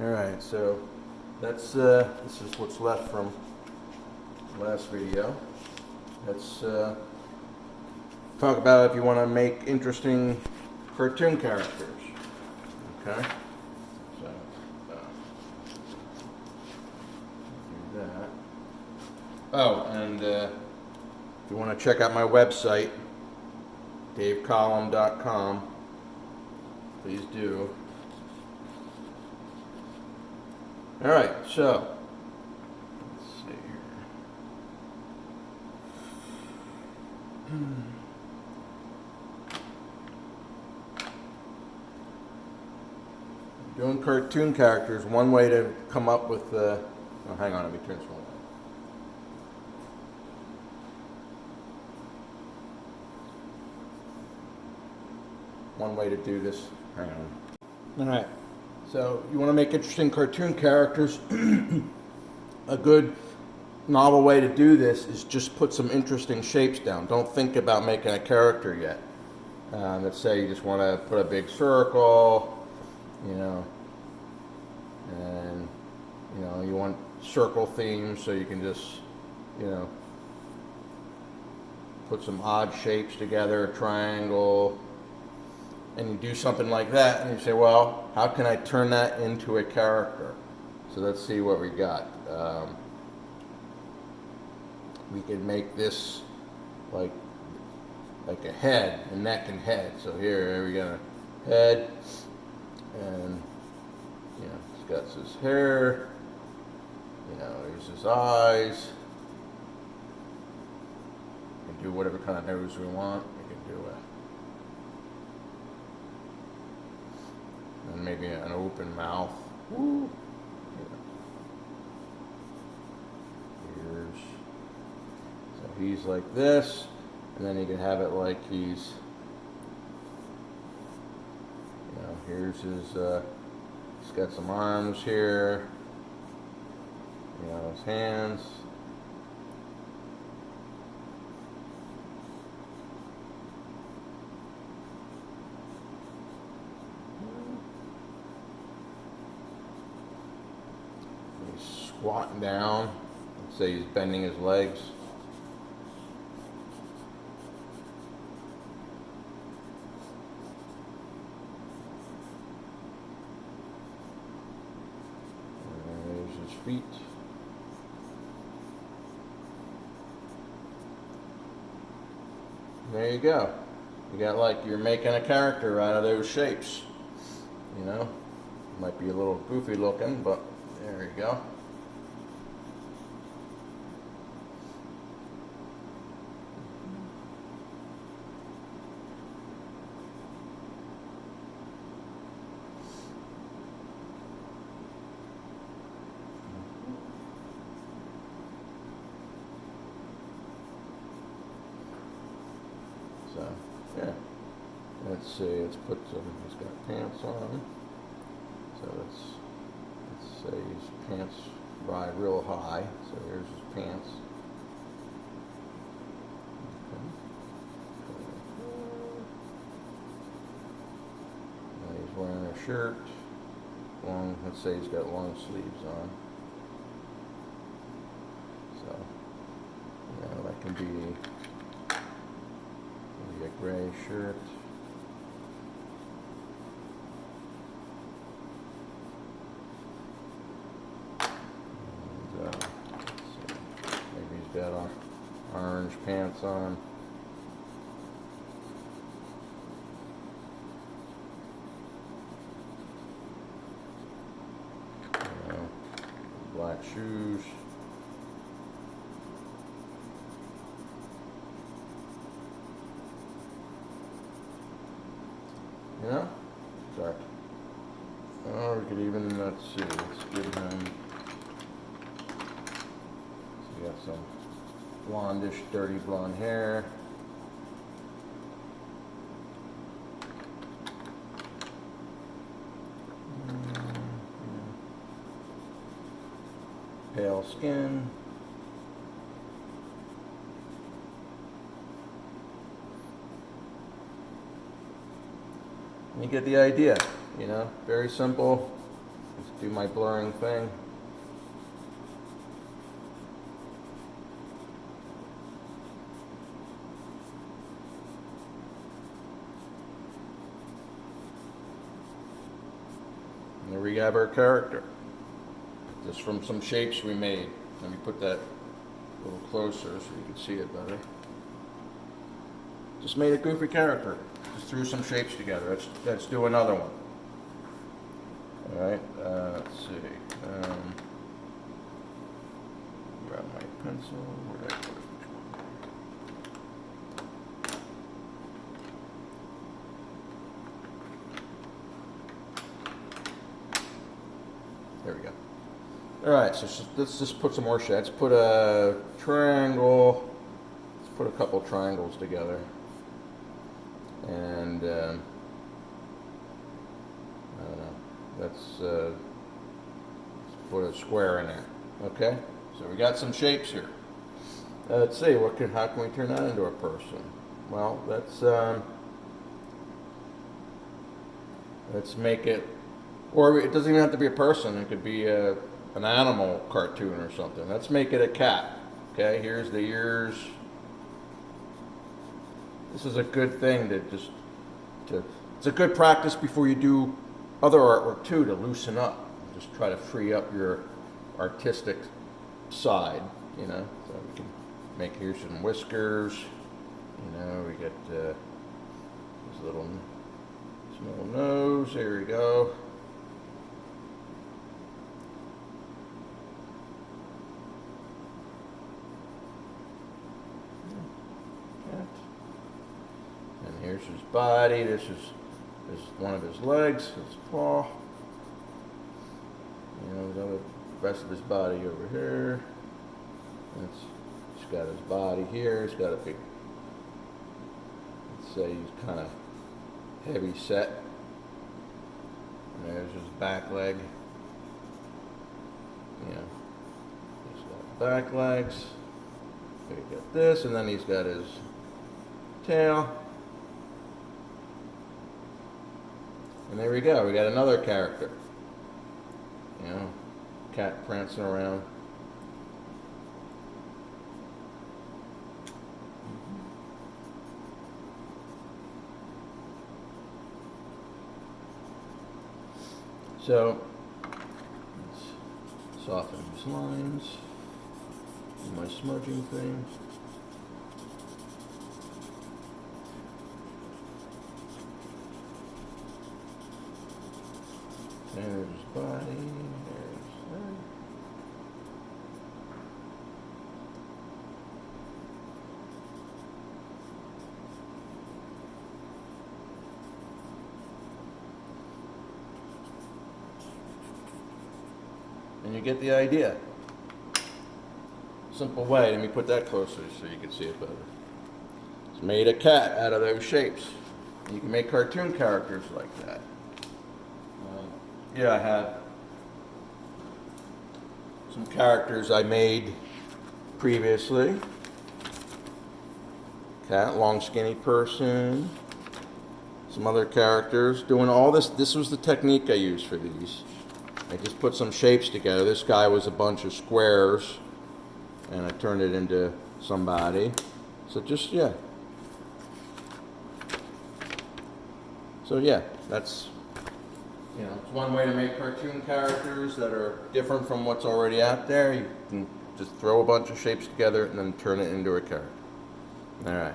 Alright, so that's this is what's left from last video. Let's talk about if you want to make interesting cartoon characters. Okay? So, do that. Oh, and if you want to check out my website, davecollum.com, please do. Alright, so, let's see here. Doing cartoon characters, one way to come up with the... Oh, hang on, let me turn this one on. One way to do this. Hang on. Alright, so you want to make interesting cartoon characters. A good novel way to do this is just put some interesting shapes down. Don't think about making a character yet. Let's say you just want to put a big circle, you know, and you want circle themes, so you can just, put some odd shapes together, a triangle, and you do something like that, and you say, well, how can I turn that into a character? So let's see what we got. We can make this like a head, a neck and head. So here we got a head, and he's got his hair. Here's his eyes. We can do whatever kind of nose we want. We can do and maybe an open mouth. Woo. Ears. So he's like this, and then you can have it like he's, here's his, he's got some arms here, his hands. He's squatting down. Let's say he's bending his legs. And there's his feet. There you go. You got like you're making a character out of those shapes. Might be a little goofy looking, but there you go. So, yeah. Let's see, let's put some, he's got pants on. So let's say his pants ride real high. So here's his pants. Now he's wearing a shirt. Let's say he's got long sleeves on. So, that can be maybe a gray shirt. Maybe he's got orange pants on. Black shoes. Sorry. Or we could even, let's see, let's give him, so we got some blondish, dirty blonde hair. Pale skin. You get the idea, very simple. Just do my blurring thing. And there we have our character. Just from some shapes we made. Let me put that a little closer so you can see it better. Just made a goofy character. Just threw some shapes together. Let's do another one. Alright, let's see. Grab my pencil. Where did I put it? There we go. Alright, so let's just put some more shapes. Put a triangle. Let's put a couple triangles together. And I don't know. Let's put a square in there. Okay? So we got some shapes here. Let's see, how can we turn that into a person? Well, let's make it, or it doesn't even have to be a person. It could be an animal cartoon or something. Let's make it a cat. Okay, here's the ears. This is a good thing it's a good practice before you do other artwork too, to loosen up. Just try to free up your artistic side, you know. So we can make here some whiskers, you know, we get this little nose, there we go. And here's his body. This is one of his legs, his paw. You know, the rest of his body over here. He's got his body here. He's got a big, let's say he's kind of heavy set. And there's his back leg. You know, he's got back legs. He's got this, and then he's got his tail. And there we go, we got another character. You know, cat prancing around. So, let's soften these lines. Do my smudging thing. There's his body, there's that. And you get the idea. Simple way, let me put that closer so you can see it better. It's made a cat out of those shapes. You can make cartoon characters like that. Yeah, I have some characters I made previously. Cat, long skinny person. Some other characters. Doing all this. This was the technique I used for these. I just put some shapes together. This guy was a bunch of squares, and I turned it into somebody. So just, yeah. So yeah, that's, you know, it's one way to make cartoon characters that are different from what's already out there. You can just throw a bunch of shapes together and then turn it into a character. All right.